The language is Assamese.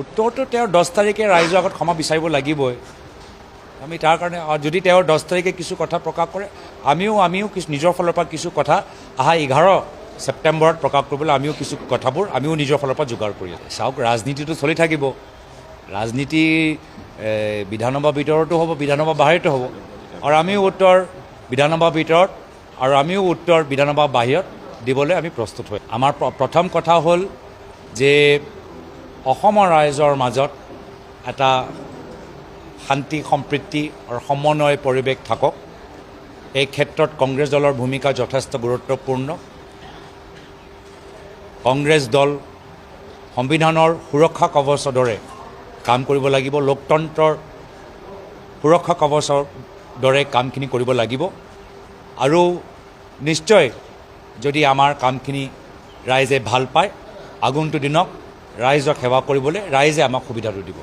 উত্তৰটো তেওঁৰ 10 তাৰিখে ৰাইজৰ আগত ক্ষমা বিচাৰিব লাগিবই। আমি তাৰ কাৰণে যদি তেওঁৰ 10 তাৰিখে কিছু কথা প্ৰকাশ কৰে, আমিও কিছু নিজৰ ফালৰ পৰা কিছু কথা অহা 11 ছেপ্টেম্বৰত প্ৰকাশ কৰিবলৈ আমিও কিছু কথাবোৰ নিজৰ ফালৰ পৰা যোগাৰ কৰি আছোঁ। চাওক, ৰাজনীতিটো চলি থাকিব। ৰাজনীতি বিধানসভাৰ ভিতৰতো হ'ব, বিধানসভাৰ বাহিৰতো হ'ব। আৰু আমিও উত্তৰ বিধানসভাৰ ভিতৰত আৰু আমিও উত্তৰ বিধানসভাৰ বাহিৰত দিবলৈ আমি প্ৰস্তুত হৈ। আমাৰ প্ৰথম কথা হ'ল যে অসমৰ ৰাইজৰ মাজত এটা শান্তি সম্প্ৰীতি আৰু সমন্বয় পৰিৱেশ থাকক। এই ক্ষেত্ৰত কংগ্ৰেছ দলৰ ভূমিকা যথেষ্ট গুৰুত্বপূৰ্ণ। কংগ্ৰেছ দল সংবিধানৰ সুৰক্ষা কৱচৰ দৰে কাম কৰিব লাগিব, লোকতন্ত্ৰৰ সুৰক্ষা কৱচৰ দৰে কামখিনি কৰিব লাগিব। আৰু নিশ্চয় যদি আমাৰ কামখিনি ৰাইজে ভাল পায়, আগন্তুক দিনক ৰাইজক সেৱা কৰিবলৈ ৰাইজে আমাক সুবিধাটো দিব।